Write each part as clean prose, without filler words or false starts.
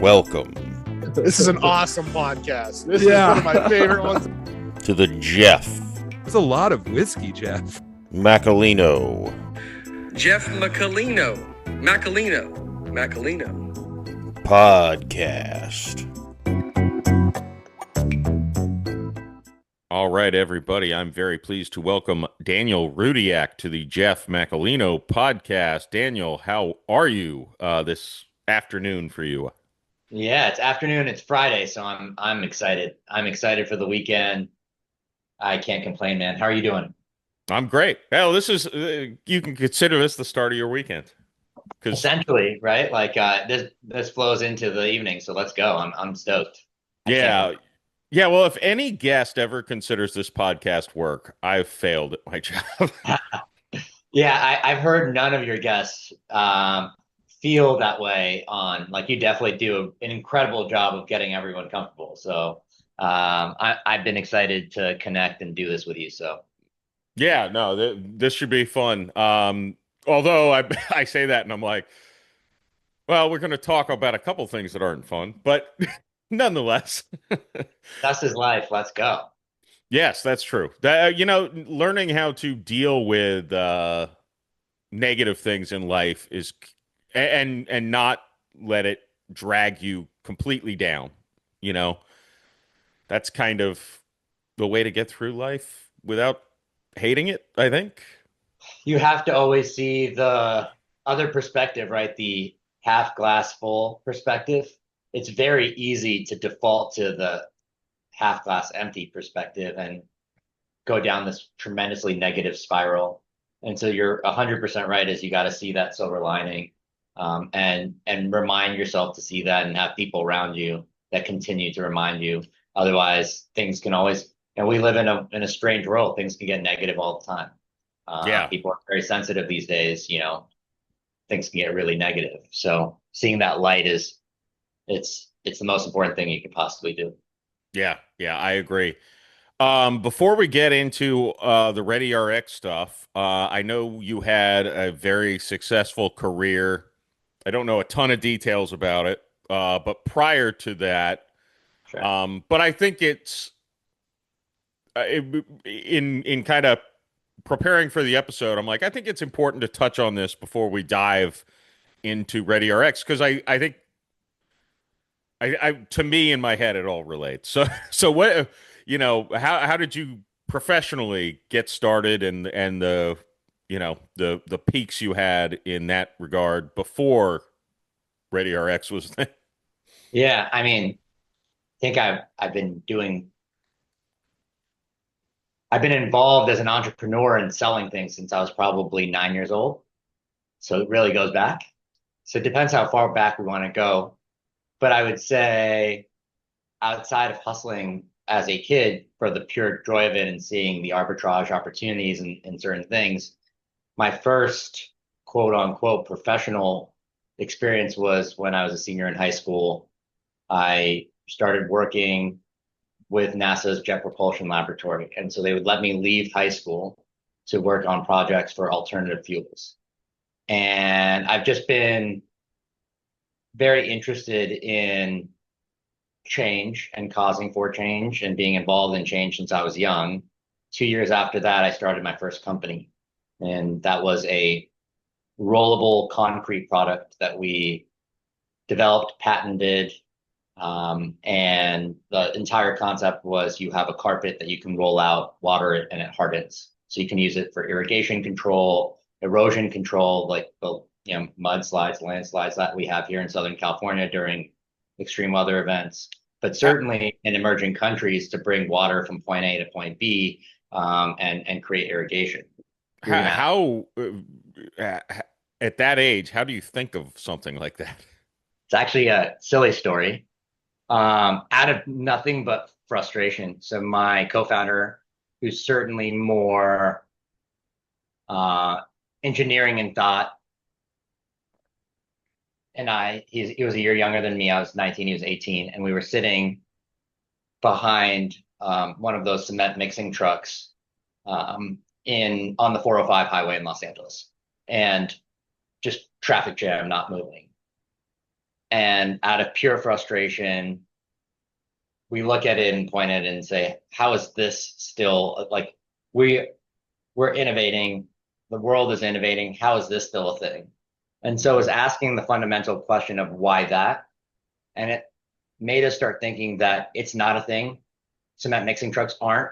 Welcome This is an awesome podcast. This is one of my favorite ones. to the Jeff That's a lot of whiskey, Jeff. Macolino Jeff Macolino. podcast. All right, everybody. I'm very pleased to welcome Daniel Rudyak to the Jeff Macolino podcast. Daniel, how are you this afternoon for you? Yeah, it's afternoon. It's Friday, so I'm excited. I'm excited for the weekend. I can't complain, man. How are you doing? I'm great. Well, this is you can consider this the start of your weekend. Essentially, right? Like this flows into the evening, so let's go. I'm stoked. Yeah. Well, if any guest ever considers this podcast work, I've failed at my job. Yeah, I've heard none of your guests feel that way on, like, you definitely do an incredible job of getting everyone comfortable. So I've been excited to connect and do this with you. So Yeah, no, this should be fun. Although I say that and I'm like, well, we're going to talk about a couple things that aren't fun, but nonetheless. that's his life. Let's go. Yes, that's true. Learning how to deal with negative things in life is and not let it drag you completely down. You know, that's kind of the way to get through life without hating it, I think. You have to always see the other perspective, right? The half glass full perspective. It's very easy to default to the half glass empty perspective and go down this tremendously negative spiral. And so you're 100% right, is you got to see that silver lining, and remind yourself to see that, and have people around you that continue to remind you. Otherwise, things can always, and we live in a strange world. Things can get negative all the time. People are very sensitive these days. You know, things can get really negative. So seeing that light it's the most important thing you could possibly do. Yeah, I agree. Before we get into the ReadyRx stuff, I know you had a very successful career. I don't know a ton of details about it, but prior to that, Sure. but I think it's in kind of preparing for the episode. I'm like, I think it's important to touch on this before we dive into ReadyRx, because I think to me, in my head, it all relates. So what, how did you professionally get started, and the, the peaks you had in that regard before ReadyRx was there? Yeah, I mean, I think I've been involved as an entrepreneur in selling things since I was probably 9 years old. So it really goes back. So it depends how far back we want to go. But I would say, outside of hustling as a kid for the pure joy of it and seeing the arbitrage opportunities in certain things, my first quote unquote professional experience was when I was a senior in high school. I started working with NASA's Jet Propulsion Laboratory. And so they would let me leave high school to work on projects for alternative fuels. And I've just been very interested in change and causing for change and being involved in change since I was young. 2 years after that, I started my first company. And that was a rollable concrete product that we developed, patented, and the entire concept was, you have a carpet that you can roll out, water it, and it hardens. So you can use it for irrigation control, erosion control, like the mudslides, landslides that we have here in Southern California during extreme weather events, but certainly in emerging countries to bring water from point A to point B, and create irrigation. How at that age, how do you think of something like that? It's actually a silly story. Out of nothing but frustration. So my co-founder, who's certainly more engineering in thought, and he was a year younger than me. I was 19, he was 18, and we were sitting behind one of those cement mixing trucks on the 405 highway in Los Angeles, and just traffic jam, not moving. And out of pure frustration, we look at it and point at it and say, how is this still like we're innovating, the world is innovating, how is this still a thing? And so it was asking the fundamental question of why that, and it made us start thinking that it's not a thing. Cement mixing trucks aren't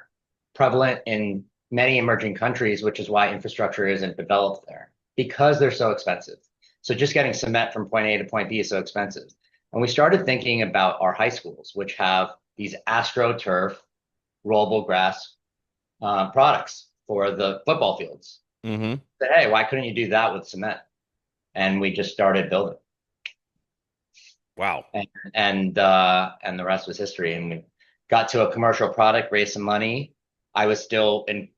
prevalent in many emerging countries, which is why infrastructure isn't developed there because they're so expensive. So just getting cement from point A to point B is so expensive. And we started thinking about our high schools, which have these AstroTurf rollable grass products for the football fields. Mm-hmm. But hey, why couldn't you do that with cement? And we just started building. Wow. And the rest was history. And we got to a commercial product, raised some money. I was still in,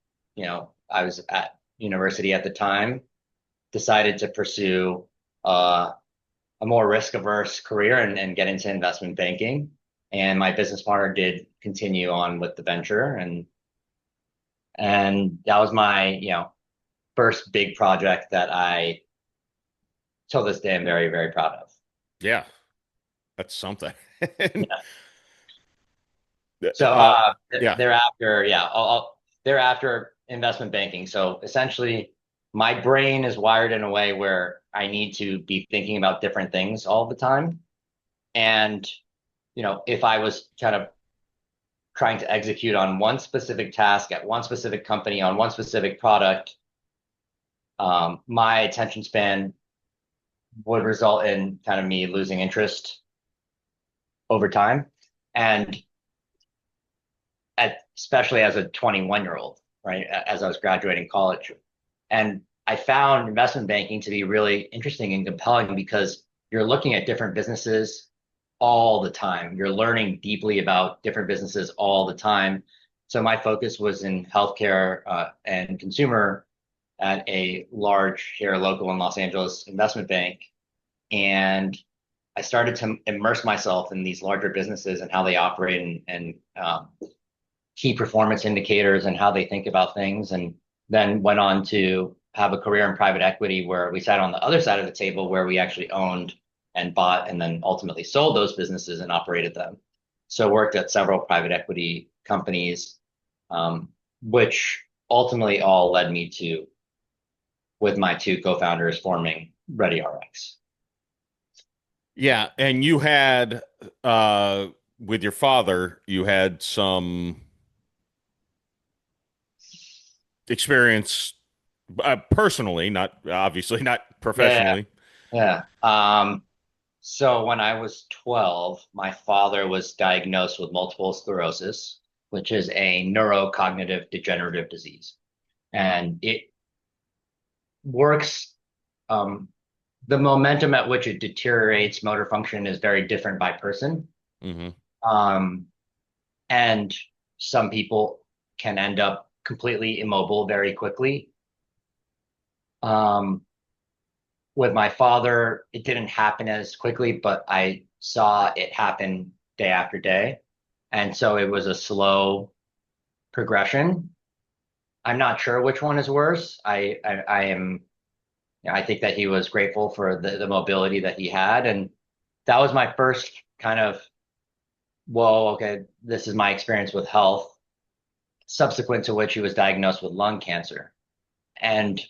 I was at university at the time, decided to pursue a more risk-averse career and get into investment banking. And my business partner did continue on with the venture. And that was my, first big project that I, till this day, I'm very, very proud of. Yeah. That's something. Yeah. So Yeah. thereafter, thereafter investment banking. So essentially, my brain is wired in a way where I need to be thinking about different things all the time. And, if I was kind of trying to execute on one specific task at one specific company on one specific product, my attention span would result in kind of me losing interest over time. And especially as a 21-year-old, right, as I was graduating college. And I found investment banking to be really interesting and compelling because you're looking at different businesses all the time. You're learning deeply about different businesses all the time. So my focus was in healthcare and consumer at a large here local in Los Angeles investment bank. And I started to immerse myself in these larger businesses and how they operate and key performance indicators and how they think about things. And then went on to have a career in private equity where we sat on the other side of the table where we actually owned and bought and then ultimately sold those businesses and operated them. So worked at several private equity companies, which ultimately all led me to, with my two co-founders, forming ReadyRx. Yeah. And you had, with your father, you had some experience personally, not obviously, not Yeah, professionally. yeah. So when I was 12, my father was diagnosed with multiple sclerosis, which is a neurocognitive degenerative disease. And it works, the momentum at which it deteriorates motor function is very different by person. Mm-hmm. And some people can end up completely immobile very quickly. With my father, it didn't happen as quickly, but I saw it happen day after day. And so it was a slow progression. I'm not sure which one is worse. I am, I think that he was grateful for the mobility that he had. And that was my first kind of, whoa, okay, this is my experience with health, subsequent to which he was diagnosed with lung cancer. And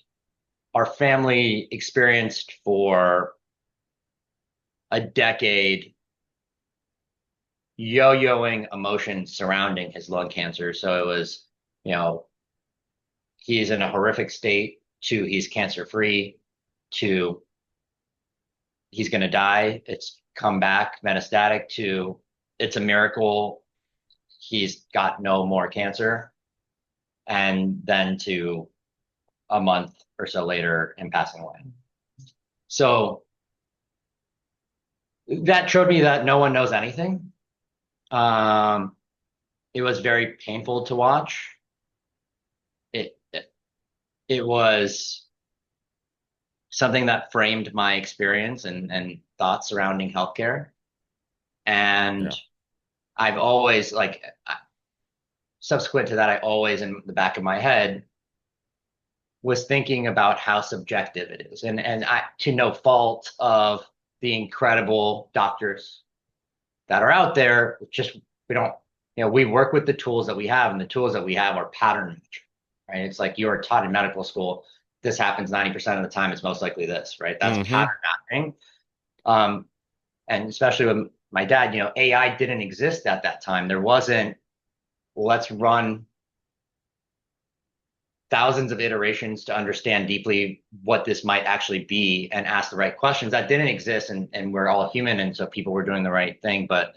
our family experienced for a decade yo-yoing emotions surrounding his lung cancer. So it was, he's in a horrific state to he's cancer-free to he's going to die. It's come back metastatic to it's a miracle he's got no more cancer. And then to a month or so later him passing away. So that showed me that no one knows anything. It was very painful to watch. It was something that framed my experience and thoughts surrounding healthcare. And I've always subsequent to that, I always in the back of my head was thinking about how subjective it is. And I, to no fault of the incredible doctors that are out there. Just we don't, we work with the tools that we have, and the tools that we have are pattern matching, right? It's like you are taught in medical school, this happens 90% of the time, it's most likely this, right? That's pattern matching. And especially with my dad, AI didn't exist at that time. There wasn't, let's run thousands of iterations to understand deeply what this might actually be and ask the right questions. That didn't exist, and we're all human, and so people were doing the right thing. But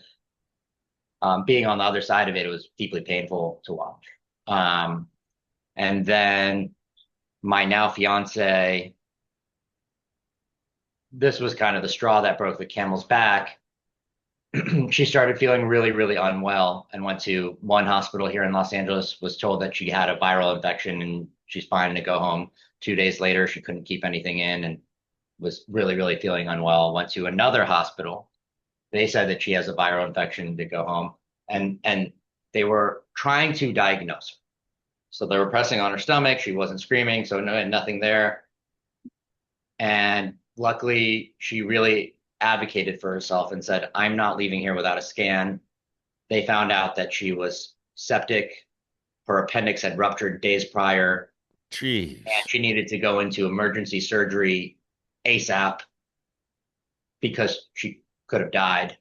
being on the other side of it, it was deeply painful to watch. And then my now fiance, this was kind of the straw that broke the camel's back. She started feeling really, really unwell and went to one hospital here in Los Angeles, was told that she had a viral infection and she's fine to go home. 2 days later, she couldn't keep anything in and was really, really feeling unwell. Went to another hospital. They said that she has a viral infection to go home. And they were trying to diagnose her. So they were pressing on her stomach. She wasn't screaming, so nothing there. And luckily, she really advocated for herself and said, I'm not leaving here without a scan. They found out that she was septic. Her appendix had ruptured days prior. Jeez. And she needed to go into emergency surgery ASAP because she could have died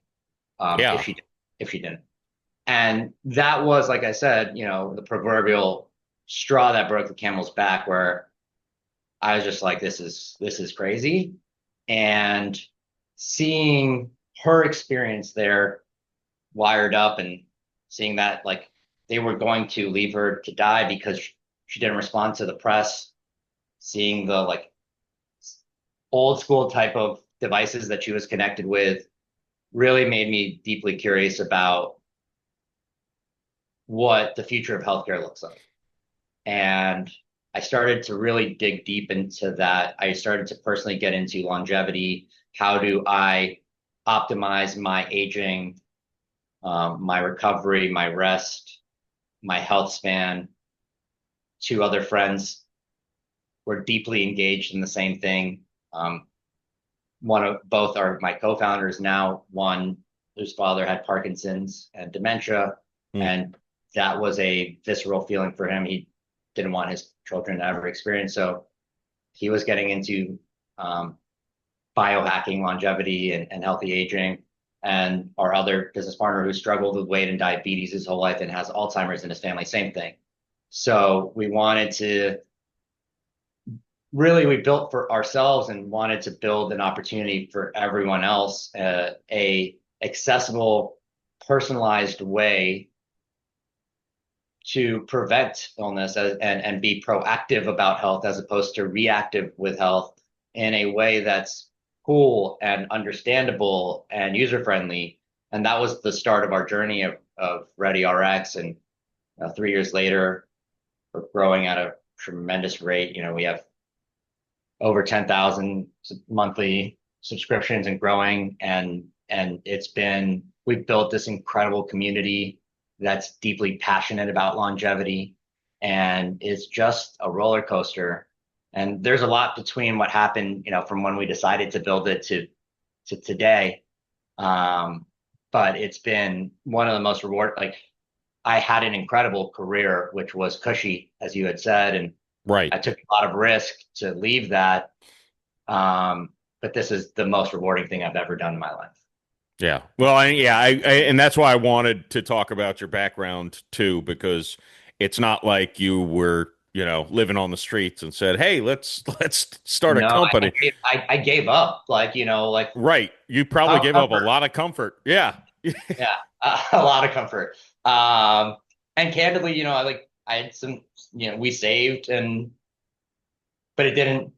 if she didn't. And that was, like I said, the proverbial straw that broke the camel's back, where I was just like, this is crazy. And seeing her experience there wired up and seeing that like they were going to leave her to die because she didn't respond to the press, seeing the like old school type of devices that she was connected with really made me deeply curious about what the future of healthcare looks like. And I started to really dig deep into that. I started to personally get into longevity. How do I optimize my aging, my recovery, my rest, my health span? Two other friends were deeply engaged in the same thing. Both are my co-founders now. One whose father had Parkinson's and dementia, and that was a visceral feeling for him. He didn't want his children to ever experience. So he was getting into biohacking, longevity, and healthy aging. And our other business partner who struggled with weight and diabetes his whole life and has Alzheimer's in his family, same thing. So we wanted to we built for ourselves and wanted to build an opportunity for everyone else, a accessible, personalized way to prevent illness and be proactive about health as opposed to reactive with health in a way that's cool and understandable and user-friendly. And that was the start of our journey of ReadyRx. And 3 years later, we're growing at a tremendous rate. We have over 10,000 monthly subscriptions and growing. And we've built this incredible community that's deeply passionate about longevity, and it's just a roller coaster. And there's a lot between what happened, from when we decided to build it to today. But it's been one of the most rewarding. I had an incredible career, which was cushy, as you had said, and right. I took a lot of risk to leave that. But this is the most rewarding thing I've ever done in my life. Yeah. Well, and that's why I wanted to talk about your background too, because it's not like you were, living on the streets and said, "Hey, let's start a company." I gave up, right. You probably gave up a lot of comfort. Yeah. Yeah, a lot of comfort. And candidly, I had some, we saved, but it didn't.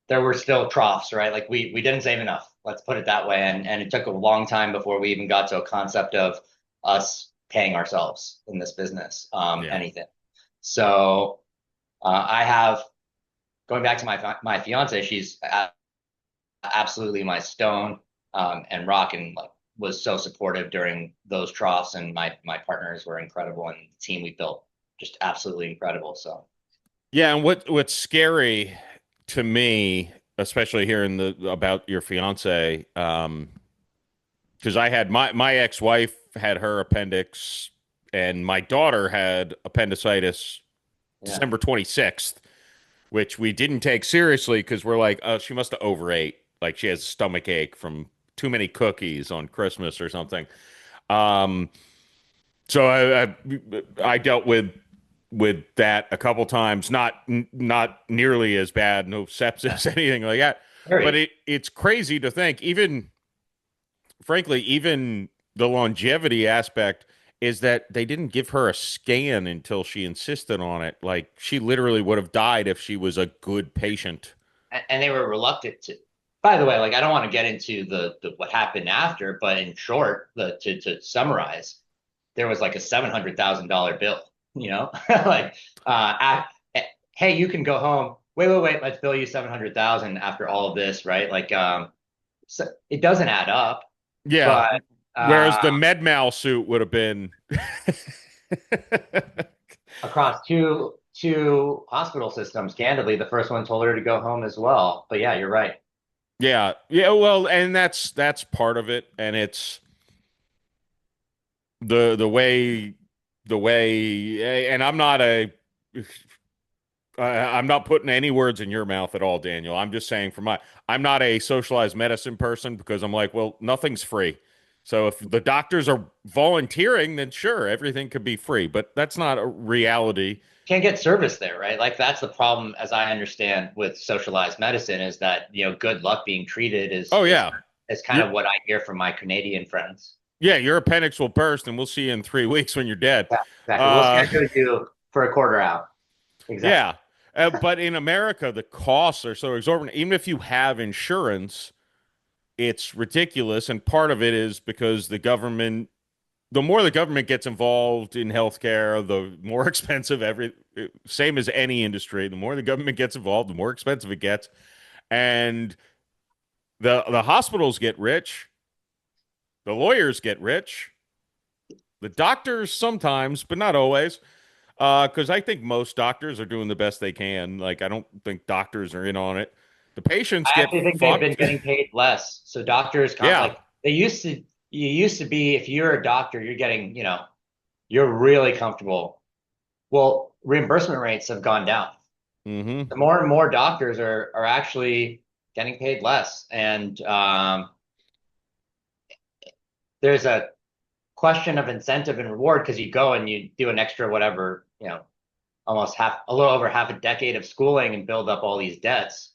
There were still troughs, right? We didn't save enough. Let's put it that way. And it took a long time before we even got to a concept of us paying ourselves in this business, anything. So I have, going back to my fiance, she's absolutely my stone and rock, and was so supportive during those troughs. And my partners were incredible, and the team we built just absolutely incredible. So yeah, and what's scary to me especially hearing about your fiance. Because I had my ex-wife had her appendix, and my daughter had appendicitis Yeah. December 26th, which we didn't take seriously because we're like, oh, she must have overate. Like she has a stomach ache from too many cookies on Christmas or something. Um, so I dealt with that a couple times, not nearly as bad, no sepsis, anything like that. But Very. it's crazy to think, even frankly, even the longevity aspect is that they didn't give her a scan until she insisted on it. Like she literally would have died if she was a good patient. And they were reluctant to. By the way, like I don't want to get into the what happened after, but in short, to summarize, there was like a $700,000 bill. You know, like hey, you can go home. Wait, let's bill you 700,000 after all of this, right? Like so it doesn't add up, Yeah. but Whereas the med mal suit would have been. across two hospital systems, candidly, the first one told her to go home as well. But yeah, you're right. Yeah. Yeah. Well, and that's part of it. And it's the way, and I'm not putting any words in your mouth at all, Daniel. I'm just saying I'm not a socialized medicine person because I'm like, well, nothing's free. So if the doctors are volunteering, then sure, everything could be free, but that's not a reality. Can't get service there, right? Like that's the problem, as I understand, with socialized medicine is that good luck being treated is Oh is yeah. is kind You're, of what I hear from my Canadian friends. yeah, your appendix will burst and we'll see you in 3 weeks when you're dead. Yeah, exactly. We'll Uh, schedule you for a quarter out. Exactly. yeah. But in America, the costs are so exorbitant. Even if you have insurance, it's ridiculous. And part of it is because the more the government gets involved in healthcare, the more expensive same as any industry, the more the government gets involved, the more expensive it gets. And the hospitals get rich, the lawyers get rich, the doctors sometimes, but not always. Because I think most doctors are doing the best they can. Like I don't think doctors are in on it. The patients I get actually think they've been fucked. getting paid less. So doctors Yeah. like they used to you used to be if you're a doctor, you're getting, you're really comfortable. Well, reimbursement rates have gone down. Hmm. The more and more doctors are actually getting paid less. And there's a question of incentive and reward because you go and you do an extra whatever, almost a little over half a decade of schooling and build up all these debts.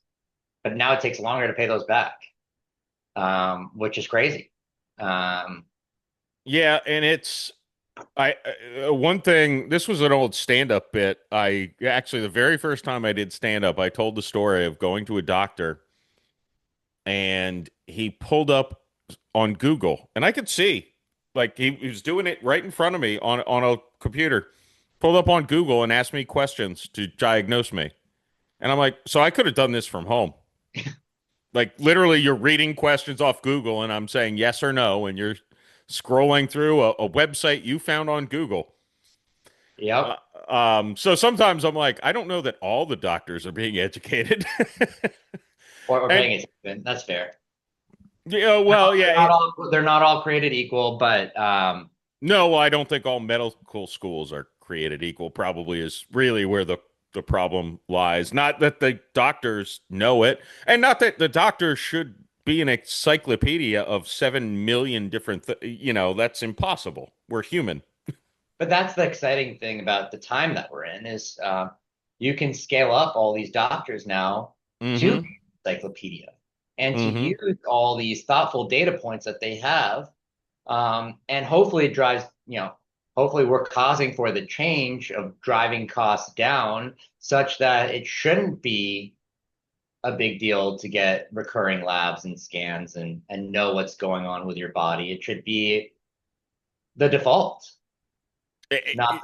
But now it takes longer to pay those back, which is crazy. Um, Yeah, and it's I one thing. This was an old stand-up bit. I actually the very first time I did stand-up, I told the story of going to a doctor, and he pulled up on Google, and I could see, like he was doing it right in front of me on a computer. Pulled up on Google and asked me questions to diagnose me, and I'm like, so I could have done this from home. Like literally, you're reading questions off Google, and I'm saying yes or no, and you're scrolling through a website you found on Google. Uh, yep. so sometimes I'm like, I don't know that all the doctors are being educated. Or And paying attention. That's fair. yeah, well, yeah, They're not all created equal, but no, I don't think all medical schools are created equal. Probably is really where the problem lies. Not that the doctors know it, and not that the doctors should be an encyclopedia of 7 million different. That's impossible. We're human. that's the exciting thing about the time that we're in is you can scale up all these doctors now to Mm-hmm. the encyclopedia and to Mm-hmm. use all these thoughtful data points that they have. And hopefully it drives, hopefully we're causing for the change of driving costs down such that it shouldn't be a big deal to get recurring labs and scans and know what's going on with your body. It should be the default. Not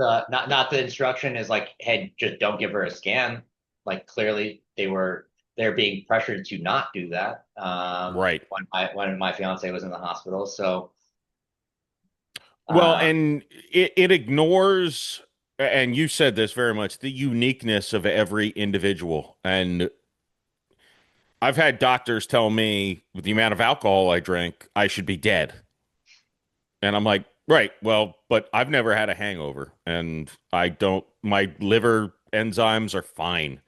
the instruction is like, hey, just don't give her a scan. Like clearly they're being pressured to not do that. Right. When my fiance was in the hospital. So Well, uh and it ignores, and you said this very much, the uniqueness of every individual. And I've had doctors tell me with the amount of alcohol I drink, I should be dead. And I'm like, right, well, but I've never had a hangover and I don't, my liver enzymes are fine.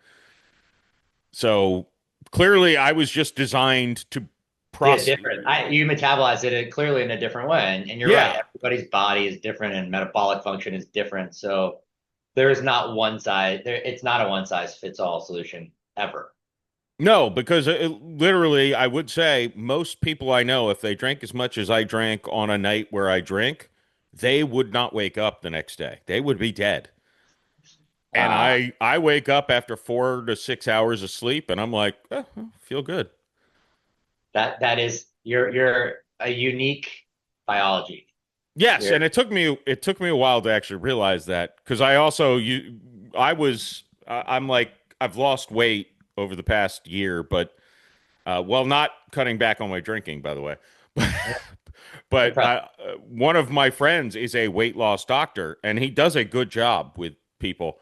So clearly I was just designed to See it process. different. You metabolize it clearly in a different way. And you're right. Yeah. Everybody's body is different and metabolic function is different. So there is not one size there. It's not a one size fits all solution ever. No, because literally, I would say most people I know, if they drank as much as I drank on a night where I drink, they would not wake up the next day. They would be dead. And Uh, I wake up after 4 to 6 hours of sleep, and I'm like, I feel good. that is you're a unique biology. Yes, You're and it took me a while to actually realize that because I also you I was I'm like I've lost weight over the past year, but well, not cutting back on my drinking, by the way. But impressed. one of my friends is a weight loss doctor, and he does a good job with people.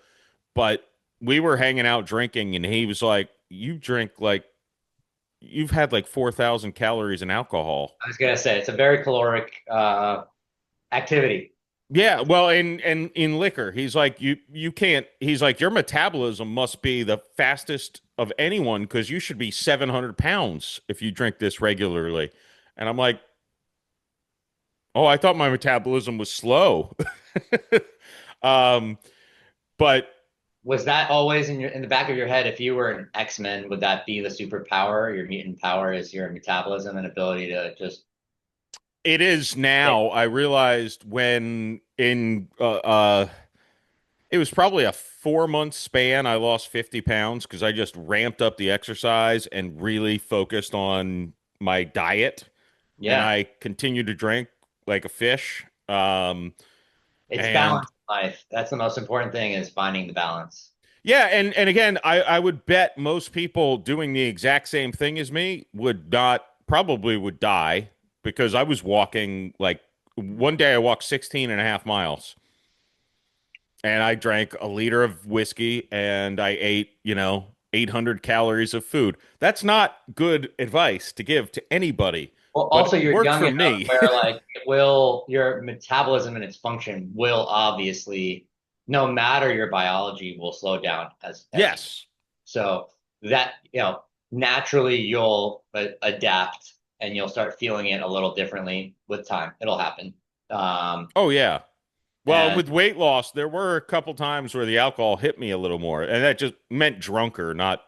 But we were hanging out drinking, and he was like, "You drink like you've had like 4,000 calories in alcohol." I was gonna say it's a very caloric activity. Yeah, well, in liquor, he's like, you can't. He's like, your metabolism must be the fastest of anyone because you should be 700 pounds if you drink this regularly. And I'm like, oh, I thought my metabolism was slow. Um, but Was that always in the back of your head? If you were an X-Men, would that be the superpower? Your mutant power is your metabolism and ability to just it is now. I realized when it was probably a 4 month span, I lost 50 pounds because I just ramped up the exercise and really focused on my diet. And yeah. I continued to drink like a fish. It's And balance in life. That's the most important thing is finding the balance. yeah, and again, I would bet most people doing the exact same thing as me would not probably would die because I was walking like one day I walked 16 and a half miles and I drank a liter of whiskey and I ate, 800 calories of food. That's not good advice to give to anybody, Well, but also it you're worked young for enough me. where like your metabolism and its function will obviously, no matter your biology, will slow down as you. Yes. So that, naturally you'll adapt and you'll start feeling it a little differently with time. It'll happen. Um, Oh yeah. Well, and with weight loss, there were a couple times where the alcohol hit me a little more, and that just meant drunker, not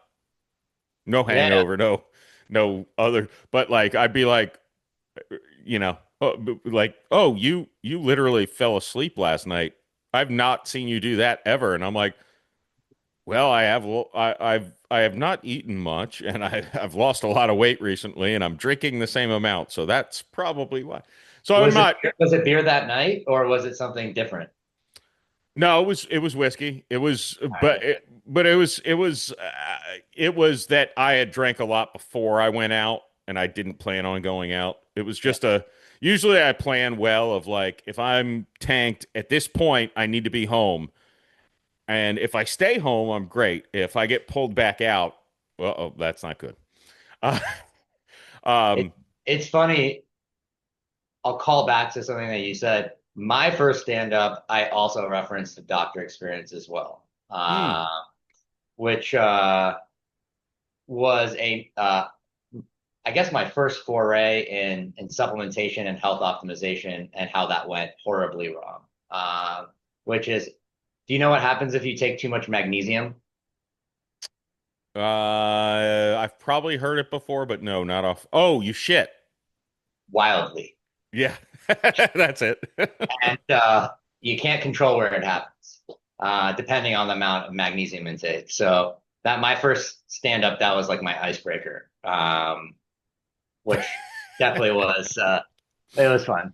no yeah, hangover, no other. But like, I'd be like, like, oh, you literally fell asleep last night. I've not seen you do that ever, and I'm like, well, I have not eaten much, and I've lost a lot of weight recently, and I'm drinking the same amount, so that's probably why. So I'm was it not. was it beer that night or was it something different? No, it was whiskey. It was, All right. but it was that I had drank a lot before I went out, and I didn't plan on going out. It was Yeah. just a. Usually, I plan well of like if I'm tanked at this point, I need to be home, and if I stay home, I'm great. If I get pulled back out, well, oh, that's not good. Uh, It, um, it's funny. I'll call back to something that you said. My first stand up, I also referenced the doctor experience as well, hmm. which was I guess, my first foray in supplementation and health optimization and how that went horribly wrong. Which is, do you know what happens if you take too much magnesium? I've probably heard it before, but no, not off. Oh, you shit. Wildly. Yeah, that's it. And you can't control where it happens, depending on the amount of magnesium intake. So that my first stand up, that was like my icebreaker, which definitely was it was fun.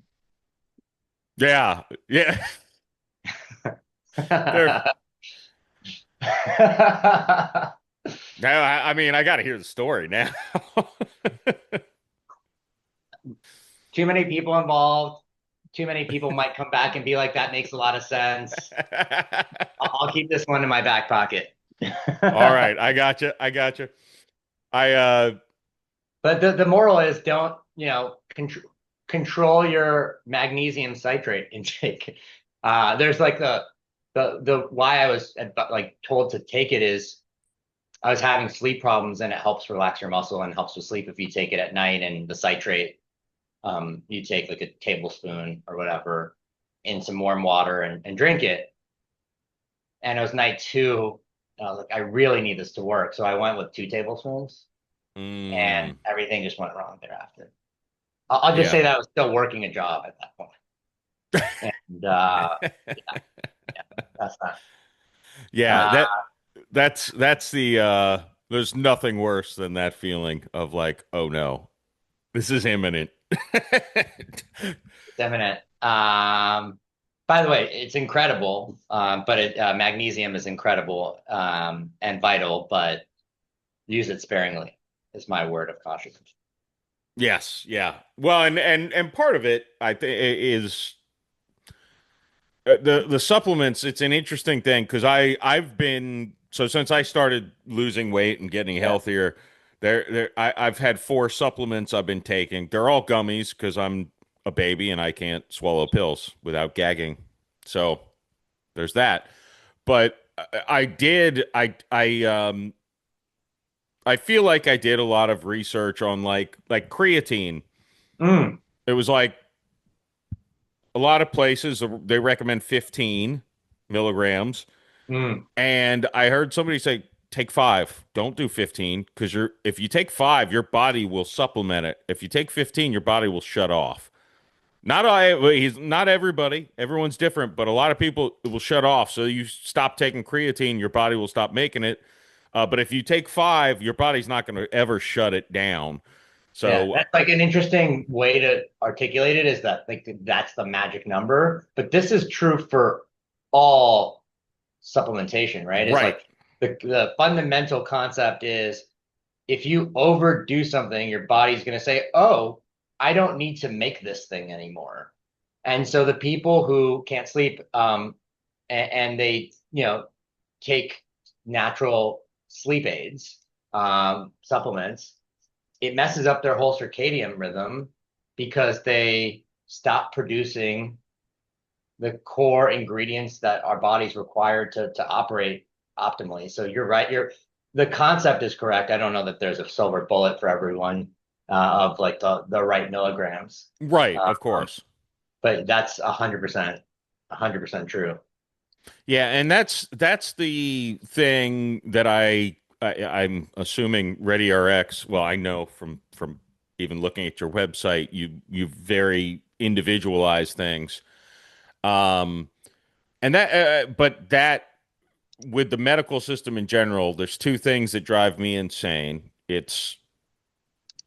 Yeah, yeah. There. Now, I mean, I got to hear the story now. Too many people involved. Too many people might come back and be like, that makes a lot of sense. I'll keep this one in my back pocket. All right, I got you. I got you. But the moral is don't, control your magnesium citrate intake. There's like the why I was like told to take it is I was having sleep problems and it helps relax your muscle and helps with sleep if you take it at night, and the citrate, you take like a tablespoon or whatever in some warm water and drink it. And it was night two. And I was like, I really need this to work. So I went with 2 tablespoons and everything just went wrong thereafter. I'll just say that I was still working a job at that point. And that's not. Yeah, that's the there's nothing worse than that feeling of like, oh no, this is imminent. It's imminent. By the way, it's incredible, but magnesium is incredible and vital, but use it sparingly is my word of caution. Yes, yeah. Well, and part of it, I think, is the supplements. It's an interesting thing because I've been so since I started losing weight and getting healthier. I've had 4 supplements I've been taking. They're all gummies because I'm a baby and I can't swallow pills without gagging. So there's that. But I feel like I did a lot of research on like creatine. Mm, It was like a lot of places they recommend 15 milligrams, mm. and I heard somebody say take 5. Don't do 15 because if you take 5, your body will supplement it. If you take 15, your body will shut off. Not everybody. Everyone's different, but a lot of people it will shut off. So you stop taking creatine, your body will stop making it. But if you take 5, your body's not going to ever shut it down. Yeah, So that's like an interesting way to articulate it is that like that's the magic number. But this is true for all supplementation, right? It's right, like the fundamental concept is if you overdo something, your body's going to say, "Oh, I don't need to make this thing anymore." And so the people who can't sleep, and they, take natural sleep aids, supplements, it messes up their whole circadian rhythm because they stop producing the core ingredients that our bodies require to operate optimally. So you're right. The concept is correct. I don't know that there's a silver bullet for everyone of like the right milligrams. right, Uh, of course. but that's 100% true. Yeah, and that's the thing that I'm assuming ReadyRx. Well, I know from even looking at your website, you very individualize things. Um, and but that with the medical system in general, there's 2 things that drive me insane. It's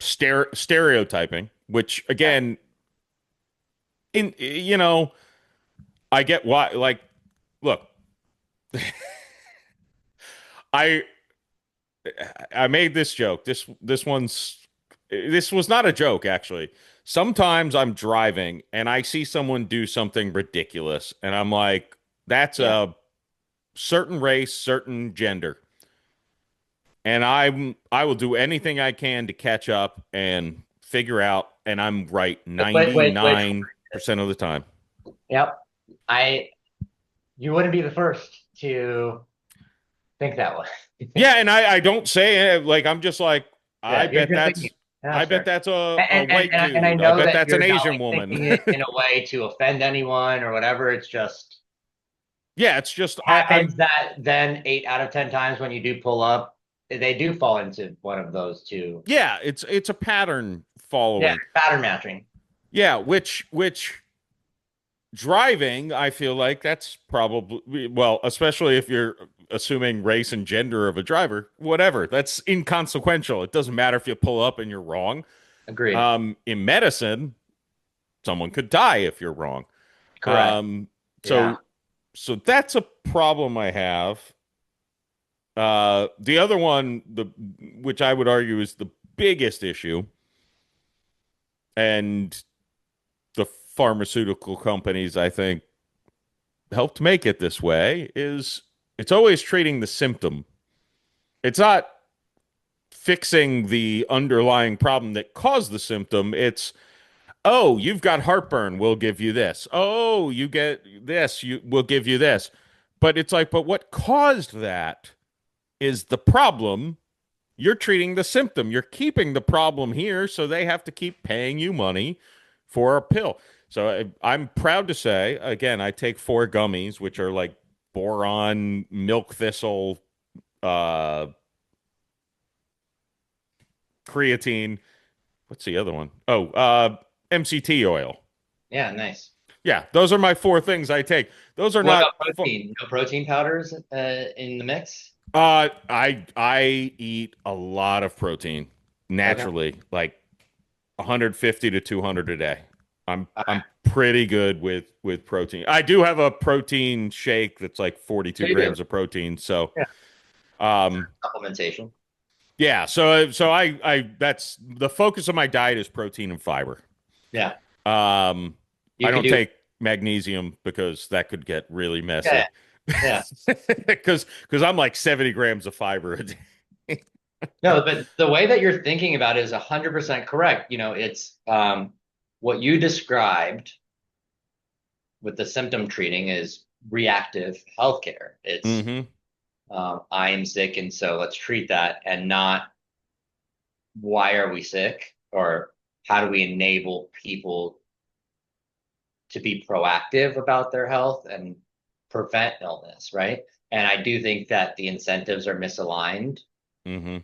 stereotyping, which again, I get why. Like, look, I I made this joke. This was not a joke actually. Sometimes I'm driving and I see someone do something ridiculous and I'm like, that's Yeah. a certain race, certain gender. And I will do anything I can to catch up and figure out and I'm right Wait. 99% of the time. Yep. You wouldn't be the first to think that way. Yeah, and I don't say it like I'm just like Yeah, you're just thinking. I bet Sure. that's a white And I dude. I know bet that that's an you're not Asian like woman. thinking it in a way to offend anyone or whatever. It's just Yeah, it's just happens that then 8 out of 10 times when you do pull up, they do fall into one of those two. yeah, it's a pattern Yeah, following. pattern matching. Yeah, which driving, I feel like that's probably well, especially if you're assuming race and gender of a driver, whatever. That's inconsequential. It doesn't matter if you pull up and you're wrong. Agreed. In medicine, someone could die if you're wrong. Correct. Um, Yeah. so that's a problem I have. The other one, which I would argue is the biggest issue, and the pharmaceutical companies, I think, helped make it this way, is it's always treating the symptom. It's not fixing the underlying problem that caused the symptom. It's, oh, you've got heartburn, we'll give you this. Oh, you get this, we'll give you this. But it's like, but what caused that is the problem. You're treating the symptom. You're keeping the problem here, so they have to keep paying you money for a pill. So I'm proud to say, again, I take 4 gummies, which are like boron, milk thistle, uh, creatine. What's the other one? Oh, MCT oil. Yeah, nice. Yeah, those are my 4 things I take. Those are What not. about protein? No protein powders in the mix? I eat a lot of protein naturally, like 150 to 200 a day. I'm pretty good with protein. I do have a protein shake that's like 42 grams of protein. So, Yeah. um, Supplementation. yeah. So I that's the focus of my diet is protein and fiber. Yeah. I don't take magnesium because that could get really messy. Yeah. Yeah. Because I'm like 70 grams of fiber a day. No, but the way that you're thinking about it is 100% correct. You know, it's what you described with the symptom treating is reactive healthcare. It's Hmm. I am sick, and so let's treat that, and not why are we sick, or how do we enable people to be proactive about their health and prevent illness, right? And I do think that the incentives are misaligned. Hmm.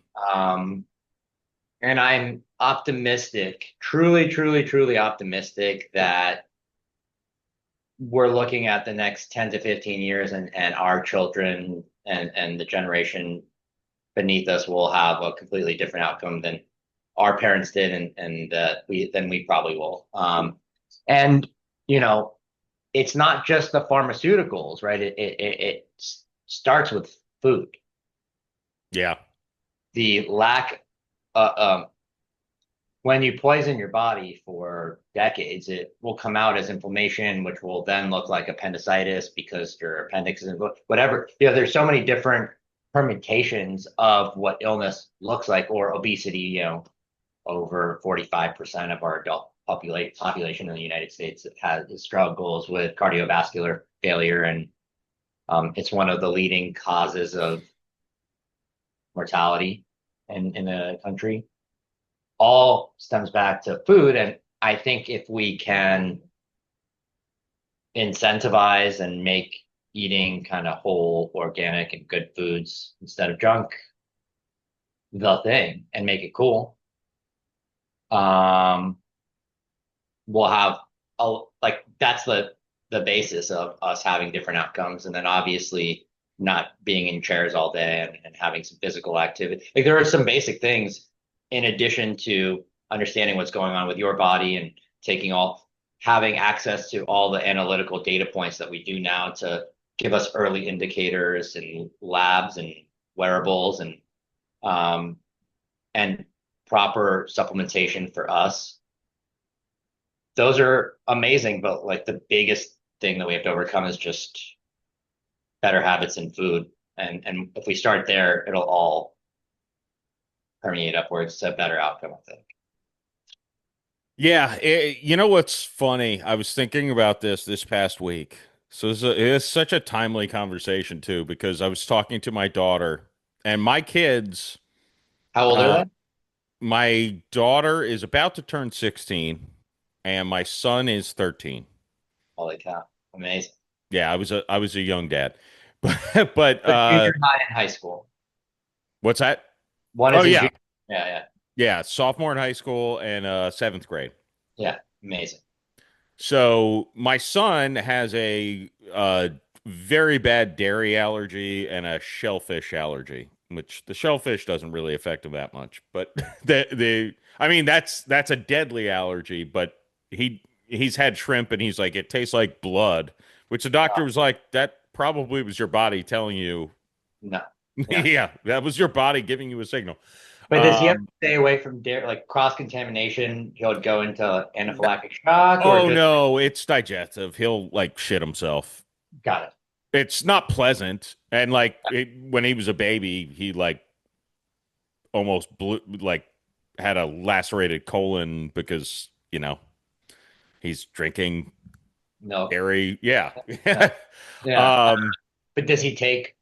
And I'm optimistic, truly, truly, truly optimistic that we're looking at the next 10 to 15 years, and our children and the generation beneath us will have a completely different outcome than our parents did, and we probably will. And you know, it's not just the pharmaceuticals, right? It starts with food. Yeah. The lack, when you poison your body for decades, it will come out as inflammation, which will then look like appendicitis because your appendix is whatever. You know, there's so many different permutations of what illness looks like, or obesity. You know, over 45% of our adult population in the United States struggles with cardiovascular failure, and it's one of the leading causes of mortality in the country. All stems back to food, and I think if we can incentivize and make eating kind of whole, organic, and good foods instead of junk the thing, and make it cool, we'll have like that's the basis of us having different outcomes. And then obviously not being in chairs all day, and having some physical activity. Like there are some basic things in addition to understanding what's going on with your body, and having access to all the analytical data points that we do now to give us early indicators, and labs and wearables, and proper supplementation for us. Those are amazing, but like the biggest thing that we have to overcome is just better habits in food. And if we start there, it'll all permeate upwards to a better outcome, I think. Yeah. You know what's funny? I was thinking about this past week. So it's such a timely conversation too, because I was talking to my daughter and my kids. How old are Uh, they? my daughter is about to turn 16 and my son is 13. Holy cow. Amazing. Yeah, I was a young dad. But But junior high and high school. what's that? One Oh is in yeah. junior. Yeah. Yeah, sophomore in high school and 7th grade. Yeah. Amazing. So my son has a very bad dairy allergy and a shellfish allergy, which the shellfish doesn't really affect him that much. But I mean that's a deadly allergy. But he's had shrimp and he's like it tastes like blood, which the doctor was like that probably was your body telling you. No. Yeah. Yeah, that was your body giving you a signal. But does he have to stay away from dairy, like cross contamination? He'll go into anaphylactic shock, or Oh just no, it's digestive. He'll like shit himself. got it. It's not pleasant. And like when he was a baby, he like almost blew, like had a lacerated colon because, he's drinking Milk. dairy. Yeah. Yeah. Yeah. um, But does he take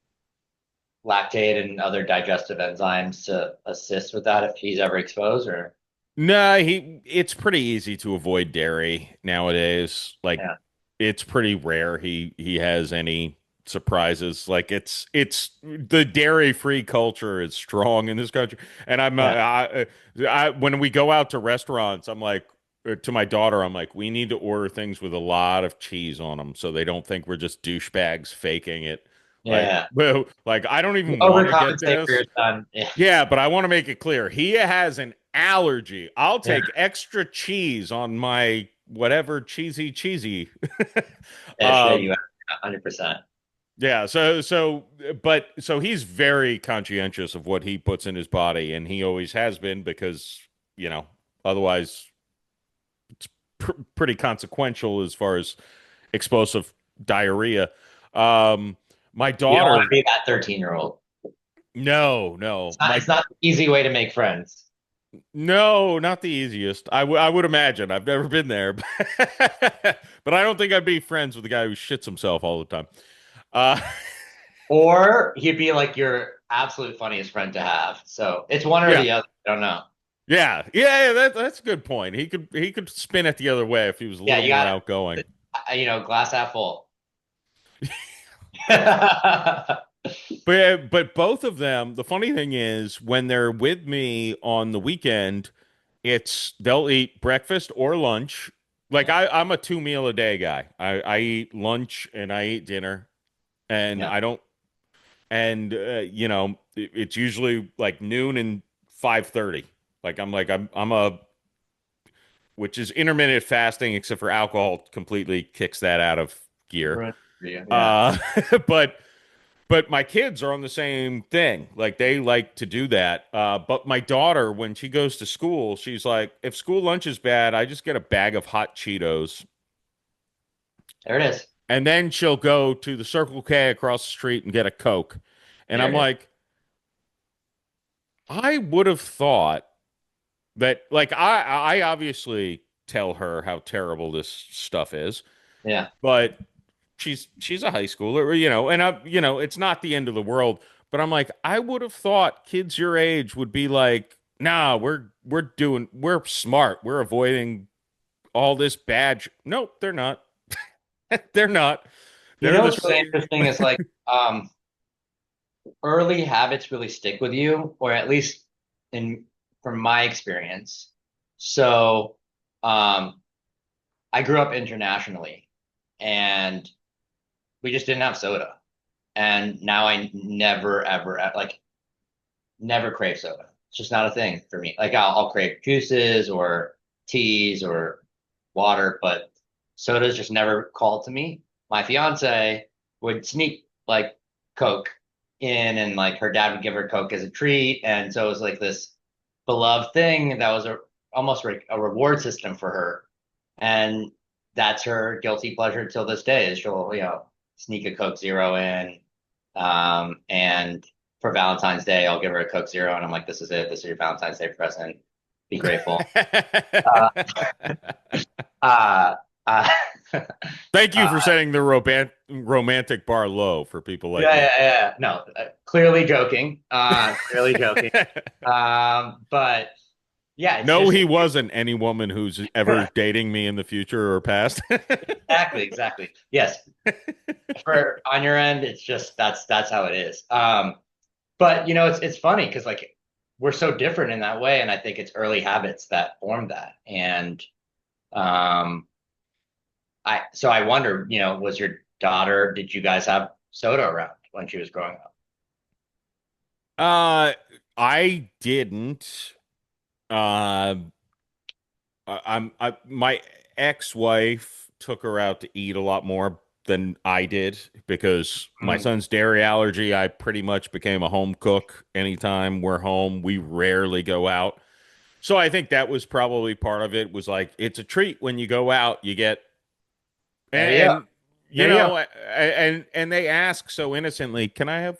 lactate and other digestive enzymes to assist with that if he's ever exposed or? no, it's pretty easy to avoid dairy nowadays. Like Yeah. it's pretty rare he has any surprises. Like it's the dairy-free culture is strong in this country. And Yeah. when we go out to restaurants, I'm like to my daughter, I'm like, we need to order things with a lot of cheese on them so they don't think we're just douchebags faking it. Like, Yeah. well, like I don't even want to get Overcompensate for this. your son. Yeah. Yeah, but I want to make it clear. He has an allergy. I'll Yeah. take extra cheese on my whatever cheesy. Yeah, um, you 100%. yeah, so he's very conscientious of what he puts in his body, and he always has been because, otherwise it's pretty consequential as far as explosive diarrhea. My You don't want daughter, to be that 13-year-old. no, It's not an easy way to make friends. no, not the easiest. I would imagine. I've never been there, but I don't think I'd be friends with a guy who shits himself all the time. Uh, Or he'd be like your absolute funniest friend to have. So it's one or yeah, the other. I don't know. yeah. That's a good point. He could spin it the other way if he was a Yeah, little you more got outgoing. glass half full. But both of them, the funny thing is, when they're with me on the weekend, they'll eat breakfast or lunch. Like I'm a 2 meal a day guy. I eat lunch and I eat dinner, and Yeah. I don't. And it's usually like noon and 5:30. Like I'm a which is intermittent fasting, except for alcohol completely kicks that out of gear. Right. Yeah. Uh, but my kids are on the same thing. Like they like to do that. But my daughter, when she goes to school, she's like, if school lunch is bad, I just get a bag of hot Cheetos. There it is. And then she'll go to the Circle K across the street and get a Coke. And There I'm it is. like, I would have thought that, like, I obviously tell her how terrible this stuff is, Yeah. but she's a high schooler, and it's not the end of the world. But I'm like, I would have thought kids your age would be like, nah, we're smart, we're avoiding all this bad. Nope, they're not. They're not. You They're know the what's really same. interesting is like early habits really stick with you, or at least in from my experience. So I grew up internationally and we just didn't have soda. And now I never ever like never crave soda. It's just not a thing for me. Like I'll crave juices or teas or water, but soda's just never called to me. My fiance would sneak like Coke in, and like her dad would give her Coke as a treat, and so it was like this beloved thing that was almost like a reward system for her, and that's her guilty pleasure till this day. Is she'll sneak a Coke Zero in, and for Valentine's Day, I'll give her a Coke Zero, and I'm like, this is it. This is your Valentine's Day present. Be grateful. Uh, uh, uh, Thank you for setting the romantic bar low for people like me. yeah. No, clearly joking. Clearly joking. But yeah, it's No, just he wasn't any woman who's ever dating me in the future or past. exactly. Yes. For on your end, it's just that's how it is. But it's funny because like we're so different in that way, and I think it's early habits that form that. And I wonder, was your daughter, did you guys have soda around when she was growing up? I didn't. Uh, my ex-wife took her out to eat a lot more than I did because my Mm. son's dairy allergy. I pretty much became a home cook. Anytime we're home, we rarely go out. So I think that was probably part of it. Was like it's a treat when you go out, you get There you go. and There you go. and they ask so innocently, can I have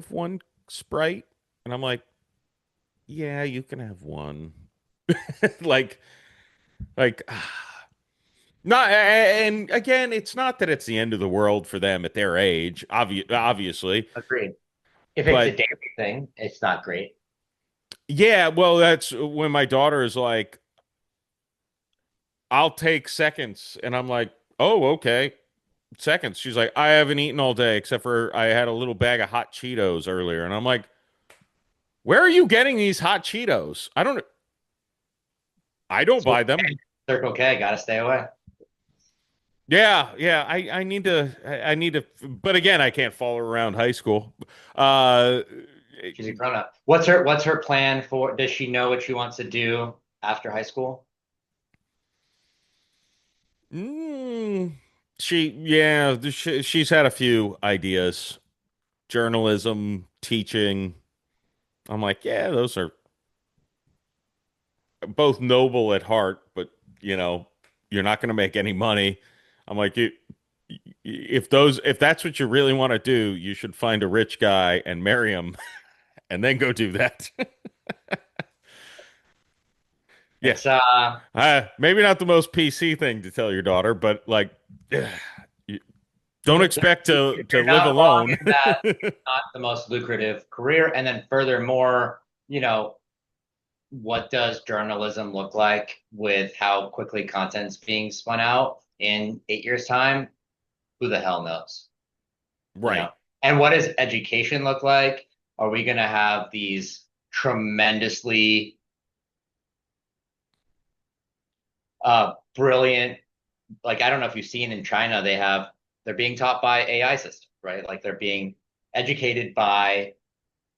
one Sprite? And I'm like, yeah, you can have one. like like not, and again, it's not that it's the end of the world for them at their age, obviously, Agreed. If it's a but daily thing, it's not great. yeah, well, that's when my daughter is like, I'll take seconds, and I'm like, oh, okay, seconds. She's like, I haven't eaten all day except for I had a little bag of hot Cheetos earlier, and I'm like, where are you getting these hot Cheetos? I don't So buy them. Circle K, gotta stay away. Yeah, yeah. I need to. I need to. But again, I can't follow her around high school. Uh, She's a grown up. What's her plan for? Does she know what she wants to do after high school? mm, yeah, she's had a few ideas. Journalism, teaching. I'm like, yeah, those are both noble at heart, but you know, you're not going to make any money. I'm like, if that's what you really want to do, you should find a rich guy and marry him, and then go do that. Yeah. It's Maybe not the most PC thing to tell your daughter, but like, you don't you're, expect to you're live not wrong alone. in that it's not the most lucrative career. And then furthermore, what does journalism look like with how quickly content's being spun out in 8 years' time? Who the hell knows? You Right. know? And what does education look like? Are we going to have these tremendously brilliant, like, I don't know if you've seen in China, they're being taught by AI systems, right? Like they're being educated by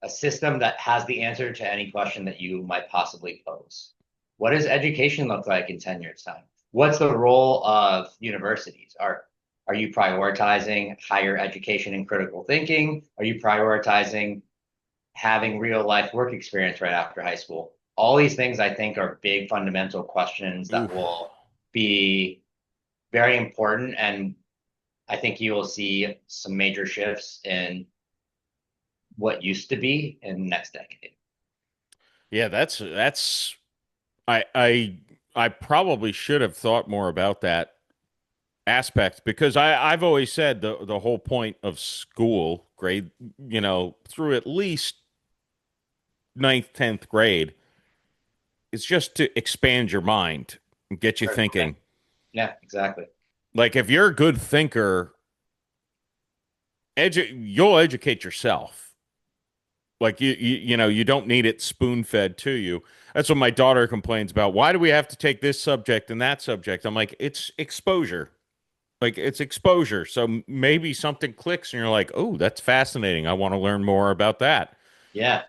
a system that has the answer to any question that you might possibly pose. What does education look like in 10 years' time? What's the role of universities? Are you prioritizing higher education and critical thinking? Are you prioritizing having real life work experience right after high school? All these things I think are big fundamental questions that Oof. will be very important. And I think you will see some major shifts in what used to be in the next decade. Yeah, that's I probably should have thought more about that aspect because I've always said the whole point of school grade, through at least ninth, 10th grade is just to expand your mind and get you thinking. Yeah, exactly. Like if you're a good thinker, you'll educate yourself. Like you don't need it spoon fed to you. That's what my daughter complains about. Why do we have to take this subject and that subject? I'm like, it's exposure. Like it's exposure. So maybe something clicks and you're like, oh, that's fascinating. I want to learn more about that. Yeah.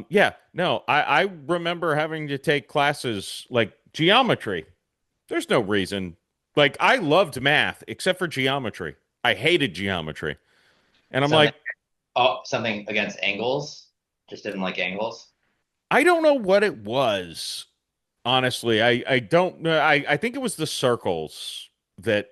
Yeah, no, I remember having to take classes like geometry. There's no reason. Like I loved math except for geometry. I hated geometry. And I'm Something like, something against angles. Just didn't like angles. I don't know what it was. Honestly, I don't know. I think it was the circles that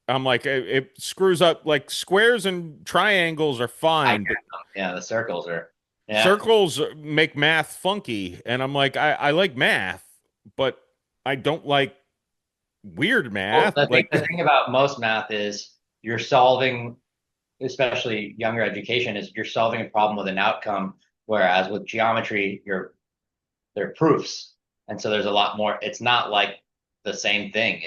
I'm like it screws up. Like squares and triangles are I fine, get but them. Yeah, the circles are. Yeah. circles make math funky. And I'm like, I like math, but I don't like weird Well, math. the thing, Like, the thing about most math is you're solving, especially younger education, is you're solving a problem with an outcome. Whereas with geometry, they're proofs, and so there's a lot more. It's not like the same thing.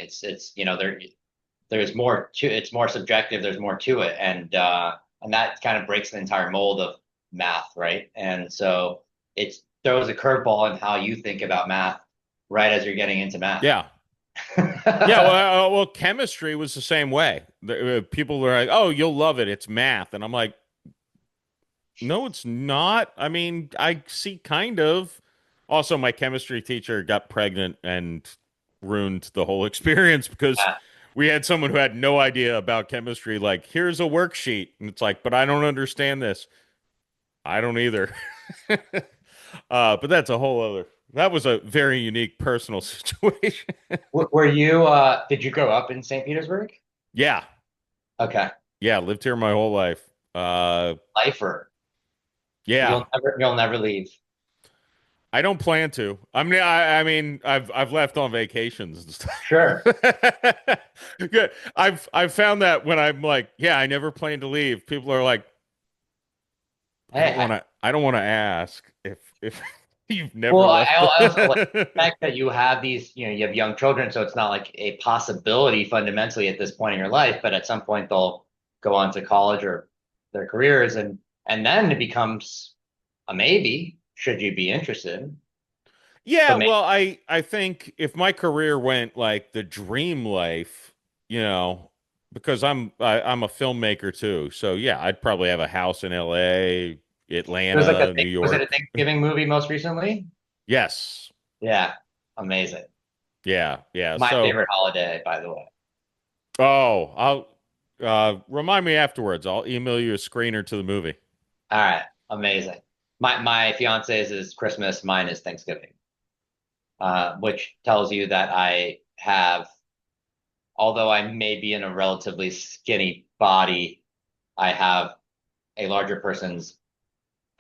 There's more to. It's more subjective. There's more to it, and that kind of breaks the entire mold of math, right? And so it throws a curveball in how you think about math right as you're getting into math. yeah, yeah. Well, chemistry was the same way. People were like, "Oh, you'll love it. It's math," and I'm like, "No, it's not." I mean, I see kind of. Also, my chemistry teacher got pregnant and ruined the whole experience because Yeah. we had someone who had no idea about chemistry. Like, here's a worksheet, and it's like, but I don't understand this. I don't either. But that's a whole other. That was a very unique personal situation. Were you? Did you grow up in St. Petersburg? Yeah, Okay, yeah. Lived here my whole life. Uh, lifer. yeah. You'll never leave. I don't plan to. I mean, I've left on vacations and stuff. Sure. Good. I've found that when I'm like, yeah, I never plan to leave. People are like, Hey, I don't want to ask if you've never well, left. I also like the fact that you have these, you have young children, so it's not like a possibility fundamentally at this point in your life, but at some point they'll go on to college or their careers, and then it becomes a maybe, should you be interested. Yeah, But maybe, well, I think if my career went like the dream life, you know, because I'm a filmmaker too. So yeah, I'd probably have a house in LA, there's like a Atlanta, New thing, was it a York. Thanksgiving movie most recently? Yes. Yeah, amazing. Yeah, yeah. My So, favorite holiday, by the way. oh, I'll remind me afterwards. I'll email you a screener to the movie. All right, amazing. My fiance's is Christmas, mine is Thanksgiving, which tells you that I have, although I may be in a relatively skinny body, I have a larger person's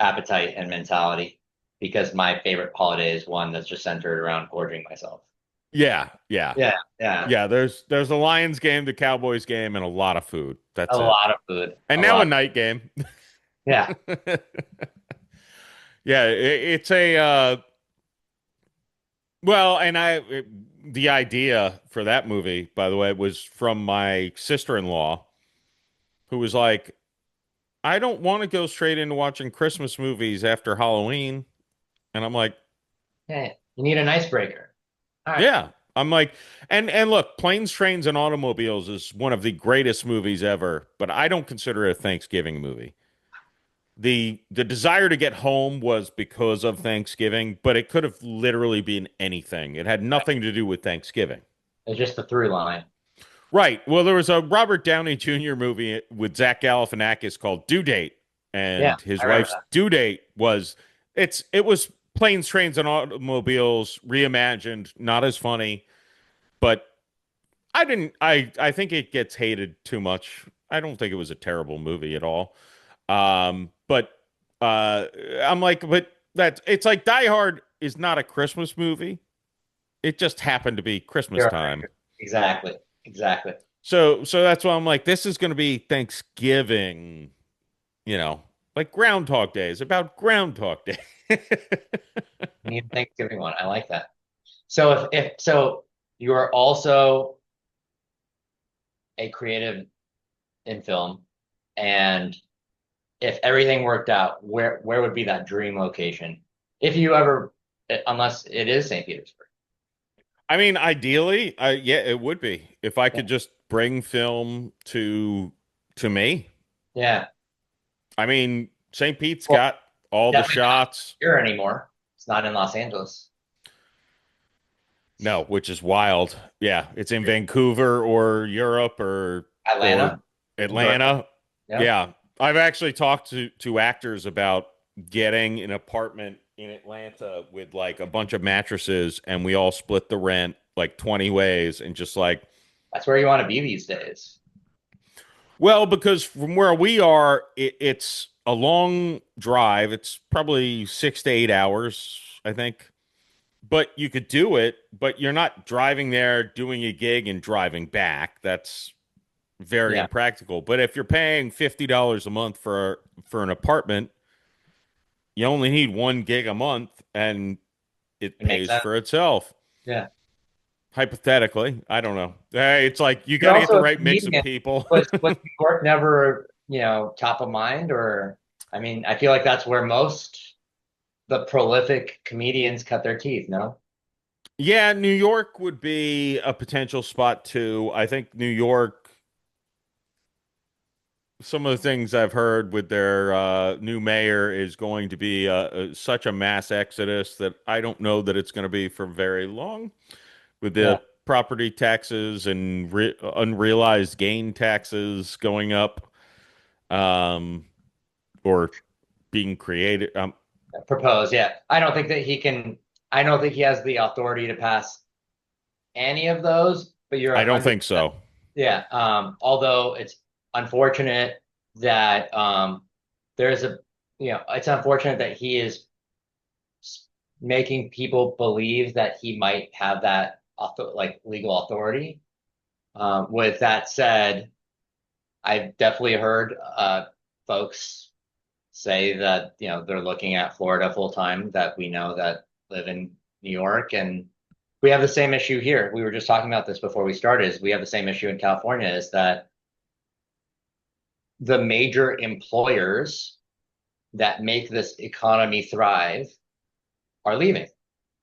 appetite and mentality because my favorite holiday is one that's just centered around gorging myself. Yeah, yeah. Yeah, yeah. Yeah, there's a Lions game, the Cowboys game, and a lot of food. A That's it. lot of food. And A now a lot. night game. Yeah. Yeah, it's a well, and the idea for that movie, by the way, was from my sister-in-law, who was like, "I don't want to go straight into watching Christmas movies after Halloween." And I'm like, Yeah. You need an icebreaker. All right. "Yeah." I'm like, and look, Planes, Trains, and Automobiles is one of the greatest movies ever, but I don't consider it a Thanksgiving movie. The desire to get home was because of Thanksgiving, but it could have literally been anything. It had nothing to do with Thanksgiving. It's just the through line. Right. Well, there was a Robert Downey Jr. movie with Zach Galifianakis called Due Date, Yeah, and his I remember wife's that. due date was it was Planes, Trains, and Automobiles reimagined, not as funny, but I didn't I think it gets hated too much. I don't think it was a terrible movie at all. But I'm like, but that it's like Die Hard is not a Christmas movie. It just happened to be Christmas You're time. right. Exactly. Exactly. So that's why I'm like, this is going to be Thanksgiving, you know, like Groundhog Day is about Groundhog Day. You need a Thanksgiving one. I like that. So if so, you are also a creative in film, and if everything worked out, where would be that dream location? If you ever, unless it is St. Petersburg. I mean, ideally, yeah, it would be if I Yeah. could just bring film to me. Yeah. I mean, St. Pete's Well, got all the definitely not shots. here anymore. It's not in Los Angeles. No, which is wild. Yeah, it's in Vancouver or Europe or Atlanta, Georgia. Atlanta. Yeah. Yeah. I've actually talked to actors about getting an apartment in Atlanta with like a bunch of mattresses and we all split the rent like 20 ways and just like That's where you want to be these days. well, because from where we are, it's a long drive. It's probably 6 to 8 hours, I think. But you could do it, but you're not driving there, doing a gig, and driving back. That's very Yeah. impractical. But if you're paying $50 a month for an apartment, you only need one gig a month, and it It makes pays sense. for itself. Yeah. Hypothetically, I don't know. Hey, it's like you got You're to get the also a right mix of comedian. people. Was New York never, top of mind? Or, I mean, I feel like that's where most the prolific comedians cut their teeth, no? Yeah, New York would be a potential spot too. I think New York, some of the things I've heard with their new mayor is going to be such a mass exodus that I don't know that it's going to be for very long with Yeah. the property taxes and unrealized gain taxes going up or being created. Propose, yeah. I don't think he has the authority to pass any of those, but you're I a don't hundred. think so. Yeah. Although it's unfortunate that there's a, it's unfortunate that he is making people believe that he might have that like legal authority. With that said, I've definitely heard folks say that they're looking at Florida full time that we know that live in New York, and we have the same issue here. We were just talking about this before we started. Is we have the same issue in California, is that the major employers that make this economy thrive are leaving.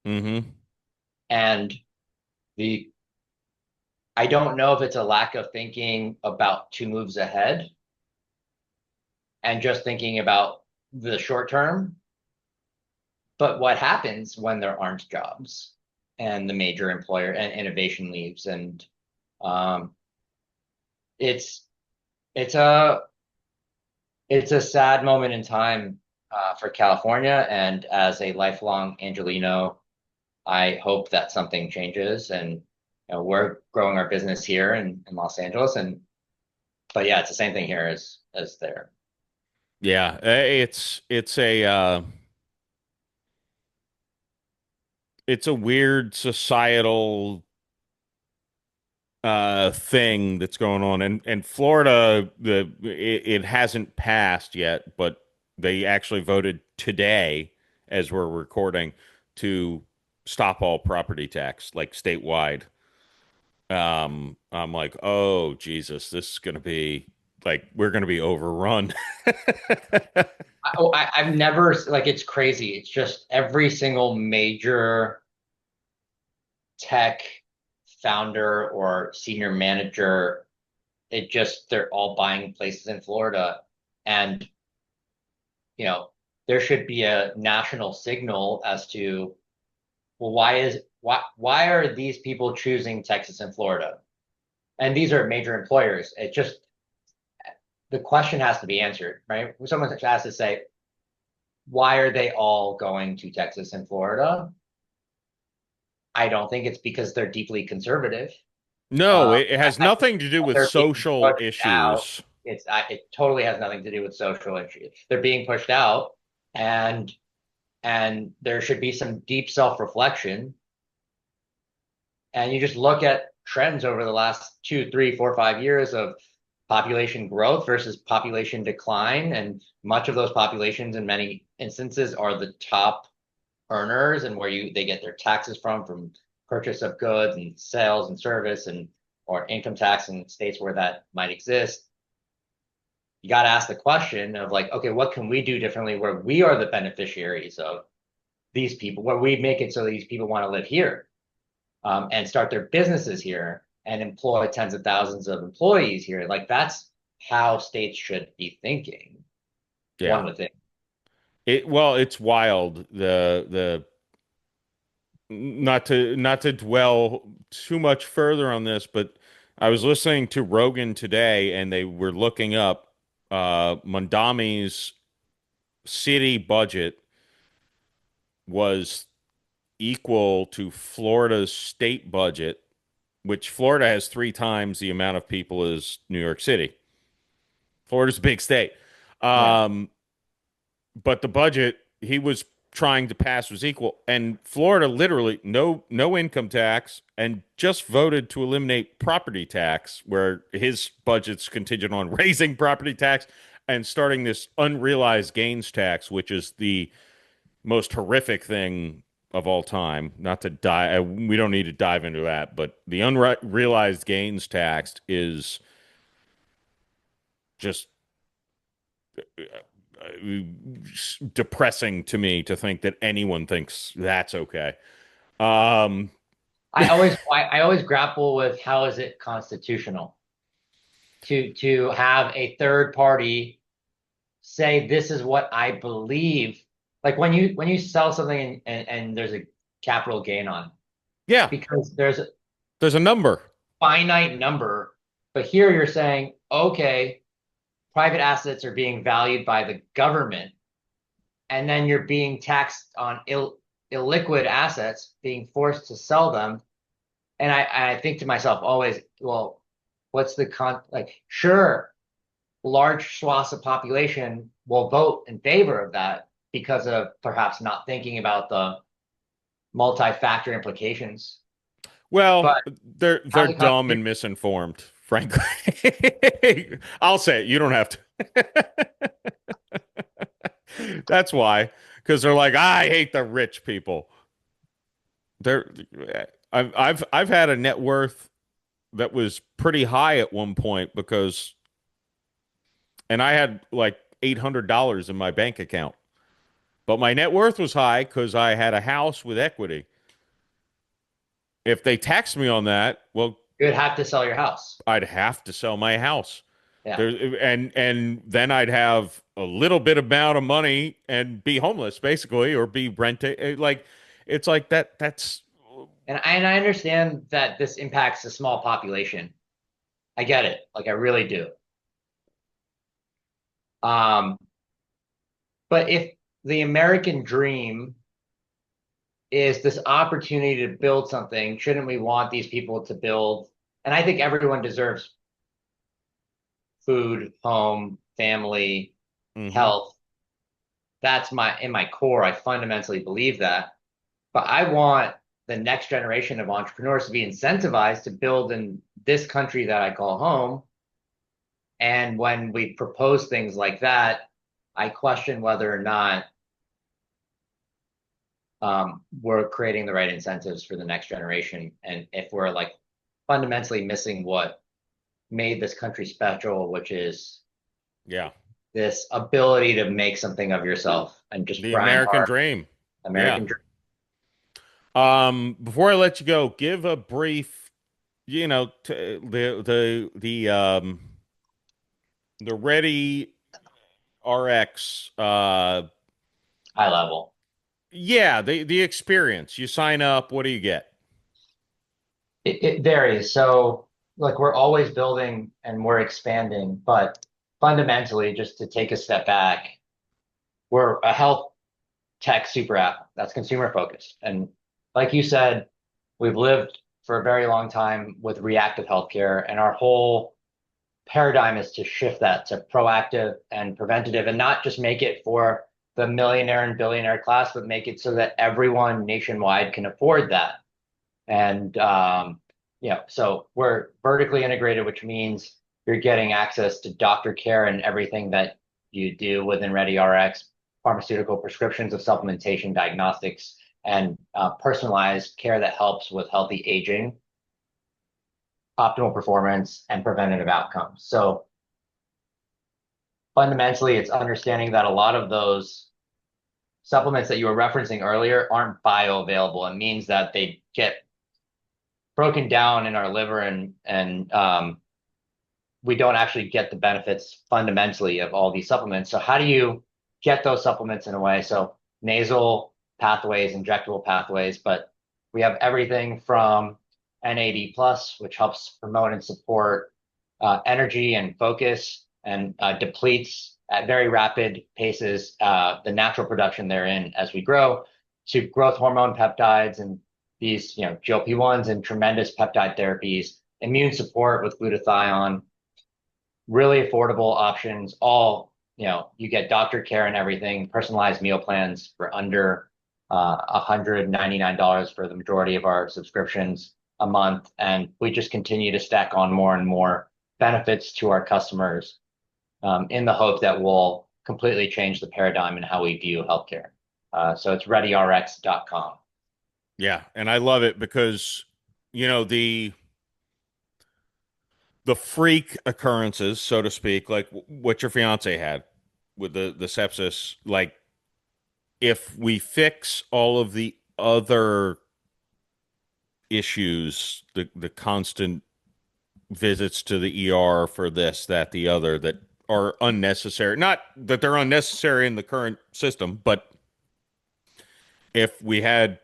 Mm-hmm. And I don't know if it's a lack of thinking about 2 moves ahead and just thinking about the short term, but what happens when there aren't jobs and the major employer and innovation leaves, and it's a sad moment in time for California. And as a lifelong Angelino, I hope that something changes. And we're growing our business here in Los Angeles, but yeah, it's the same thing here as there. Yeah, it's a weird societal thing that's going on, and Florida, it hasn't passed yet, but they actually voted today, as we're recording, to stop all property tax, like statewide. I'm like, oh Jesus, this is gonna be like we're gonna be overrun. I've never, like, it's crazy. It's just every single major tech founder or senior manager, they're all buying places in Florida. And, there should be a national signal as to, well, why are these people choosing Texas and Florida? And these are major employers. The question has to be answered, right? Someone has to say, why are they all going to Texas and Florida? I don't think it's because they're deeply conservative. No, it has I nothing to do with they're being social pushed out. issues. It totally has nothing to do with social issues. They're being pushed out, and there should be some deep self-reflection. And you just look at trends over the last 2, 3, 4, 5 years of population growth versus population decline, and much of those populations, in many instances, are the top earners and where they get their taxes from purchase of goods and sales and service, or income tax in states where that might exist. You got to ask the question of, like, okay, what can we do differently where we are the beneficiaries of these people, where we make it so these people want to live here, and start their businesses here and employ tens of thousands of employees here. Like, that's how states should be thinking. Yeah. One would think. It's wild. The not to dwell too much further on this, but I was listening to Rogan today, and they were looking up Mondami's city budget was equal to Florida's state budget, which Florida has 3 times the amount of people as New York City. Florida's a big state. Yeah. But the budget he was trying to pass was equal. And Florida literally no income tax, and just voted to eliminate property tax, where his budget's contingent on raising property tax and starting this unrealized gains tax, which is the most horrific thing of all time. Not to die, we don't need to dive into that, but the unrealized gains tax is just depressing to me to think that anyone thinks that's okay. Um, I always grapple with, how is it constitutional to have a third party say, this is what I believe. Like, when you sell something and there's a capital gain on, yeah, because there's a there's a number. finite number, but here you're saying, okay, private assets are being valued by the government, and then you're being taxed on illiquid assets, being forced to sell them. And I think to myself always, well, what's like, sure, large swaths of population will vote in favor of that because of perhaps not thinking about multi-factor implications. Well, But they're how's it come? dumb and misinformed, frankly. I'll say it. You don't have to. That's why, because they're like, I hate the rich people. They're I've had a net worth that was pretty high at one point because, and I had like $800 in my bank account, but my net worth was high because I had a house with equity. If they taxed me on that, well, You'd have to sell your house. I'd have to sell my house. Yeah. There and then I'd have a little bit amount of money and be homeless basically, or be renting. Like it's like that. That's And I understand that this impacts a small population. I get it. Like I really do. Um, but if the American dream is this opportunity to build something, shouldn't we want these people to build? And I think everyone deserves food, home, family, mhm. health. That's in my core. I fundamentally believe that. But I want the next generation of entrepreneurs to be incentivized to build in this country that I call home. And when we propose things like that, I question whether or not we're creating the right incentives for the next generation. And if we're like fundamentally missing what made this country special, which is Yeah, this ability to make something of yourself and just the grind American hard. dream. Yeah. American dream. Before I let you go, give a brief, the Ready RX, High level. yeah, the experience. You sign up, what do you get? It varies. So, like, we're always building and we're expanding, but fundamentally, just to take a step back, we're a health tech super app that's consumer focused. And like you said, we've lived for a very long time with reactive healthcare, and our whole paradigm is to shift that to proactive and preventative and not just make it for the millionaire and billionaire class, but make it so that everyone nationwide can afford that. And so we're vertically integrated, which means you're getting access to doctor care and everything that you do within ReadyRx, pharmaceutical prescriptions of supplementation, diagnostics, and personalized care that helps with healthy aging, optimal performance, and preventative outcomes. So fundamentally, it's understanding that a lot of those supplements that you were referencing earlier aren't bioavailable. It means that they get broken down in our liver and we don't actually get the benefits fundamentally of all these supplements. So how do you get those supplements in a way? So nasal pathways, injectable pathways, but we have everything from NAD plus, which helps promote and support energy and focus and depletes at very rapid paces the natural production therein as we grow, to growth hormone peptides and these, GLP-1s and tremendous peptide therapies, immune support with glutathione, really affordable options. All, you get doctor care and everything, personalized meal plans for under $199 for the majority of our subscriptions a month. And we just continue to stack on more and more benefits to our customers in the hope that we'll completely change the paradigm in how we view healthcare. So it's readyrx.com. Yeah, and I love it because the freak occurrences, so to speak, like what your fiance had with the sepsis, like if we fix all of the other issues, the constant visits to the ER for this, that, the other, that are unnecessary. Not that they're unnecessary in the current system, but if we had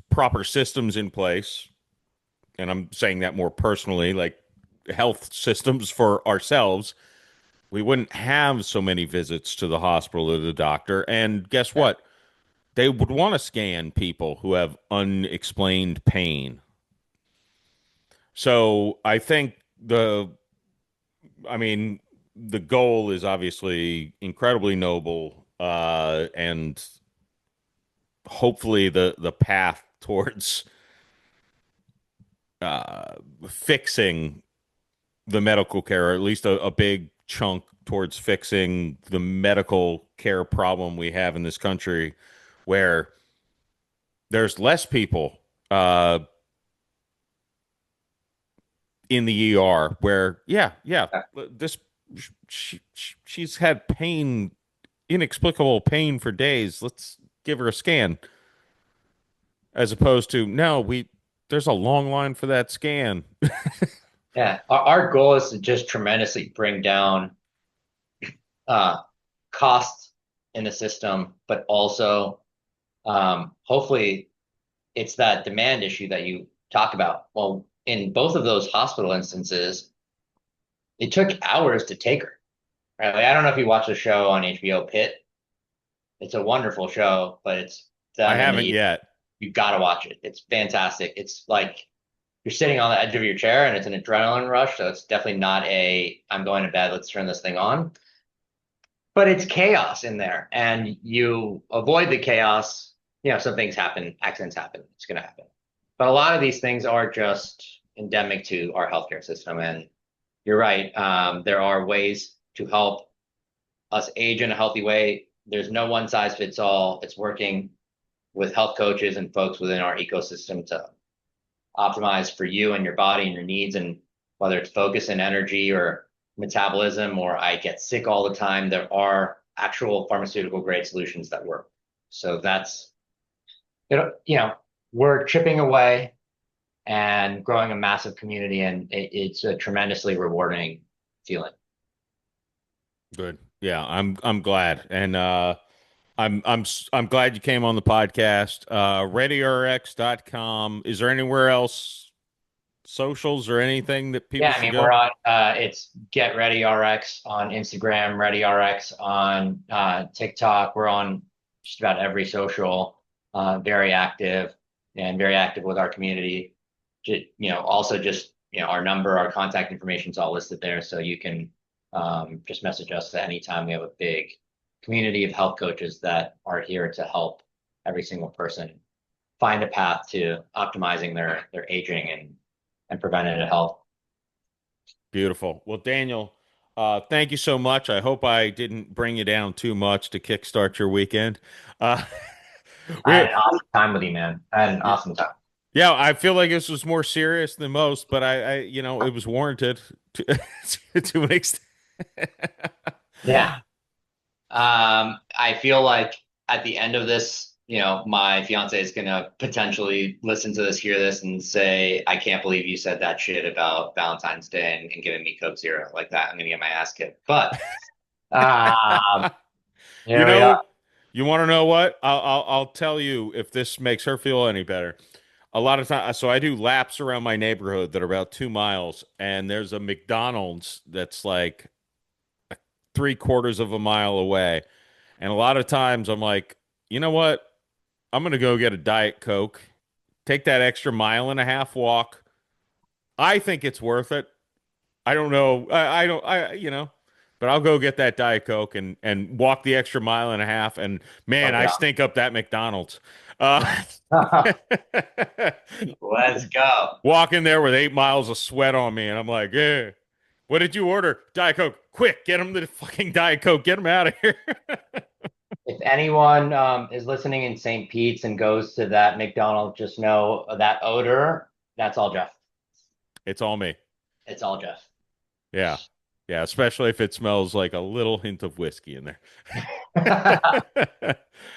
proper systems in place, and I'm saying that more personally, like health systems for ourselves, we wouldn't have so many visits to the hospital or the doctor. And guess Yeah. what? They would want to scan people who have unexplained pain. So I think I mean, the goal is obviously incredibly noble, and hopefully the path towards fixing the medical care, or at least a big chunk towards fixing the medical care problem we have in this country, where there's less people in the ER. Where this she's had pain, inexplicable pain for days. Let's give her a scan, as opposed to no, there's a long line for that scan. Yeah, our goal is to just tremendously bring down costs in the system, but also hopefully it's that demand issue that you talk about. Well, in both of those hospital instances, it took hours to take her. Right? Like, I don't know if you watch the show on HBO, Pitt. It's a wonderful show, but it's I haven't yet. You got to watch it. It's fantastic. It's like you're sitting on the edge of your chair and it's an adrenaline rush. So it's definitely not I'm going to bed, let's turn this thing on. But it's chaos in there, and you avoid the chaos. Some things happen, accidents happen, it's going to happen. But a lot of these things are just endemic to our healthcare system. And you're right. There are ways to help us age in a healthy way. There's no one size fits all. It's working with health coaches and folks within our ecosystem to optimize for you and your body and your needs, and whether it's focus and energy or metabolism, or I get sick all the time, there are actual pharmaceutical grade solutions that work. So that's, we're chipping away and growing a massive community, and it's a tremendously rewarding feeling. Good. Yeah, I'm glad. And I'm glad you came on the podcast. ReadyRx.com. Is there anywhere else, socials or anything that people should go? We're on it's Get ReadyRx on Instagram, ReadyRx on TikTok. We're on just about every social, very active with our community. Also just our number, our contact information is all listed there, so you can just message us at any time. We have a big community of health coaches that are here to help every single person find a path to optimizing their aging and preventative health. Beautiful. Well, Daniel, thank you so much. I hope I didn't bring you down too much to kickstart your weekend. I had an awesome time with you, man. I had an awesome time. Yeah, I feel like this was more serious than most, but I it was warranted to an extent. Yeah. I feel like at the end of this, my fiance is going to potentially listen to this, hear this, and say, I can't believe you said that shit about Valentine's Day and giving me Coke Zero like that. I'm going to get my ass kicked. But, you want to know what? I'll tell you if this makes her feel any better. A lot of times, so I do laps around my neighborhood that are about 2 miles, and there's a McDonald's that's like 3/4 of a mile away. And a lot of times I'm like, you know what? I'm going to go get a Diet Coke, take that extra 1.5 mile walk. I think it's worth it. I don't know. But I'll go get that Diet Coke and walk the extra 1.5 miles. And man, I stink up that McDonald's. Let's go. Walk in there with 8 miles of sweat on me. And I'm like, yeah. What did you order? Diet Coke. Quick, get him the fucking Diet Coke. Get him out of here. If anyone is listening in St. Pete's and goes to that McDonald's, just know that odor, that's all Jeff. It's all me. It's all Jeff. Yeah. Yeah, especially if it smells like a little hint of whiskey in there.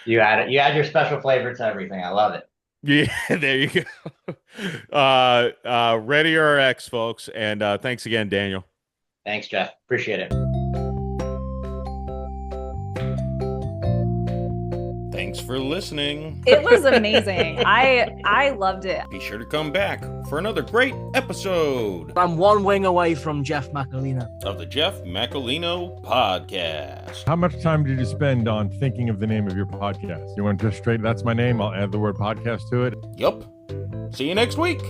You add your special flavor to everything. I love it. Yeah, there you go. ReadyRx, folks. And thanks again, Daniel. Thanks, Jeff. Appreciate it. Thanks for listening. It was amazing. I loved it. Be sure to come back for another great episode. I'm one wing away from Jeff Macolino. Of the Jeff Macolino Podcast. How much time did you spend on thinking of the name of your podcast? You went just straight, that's my name, I'll add the word podcast to it. Yup. See you next week.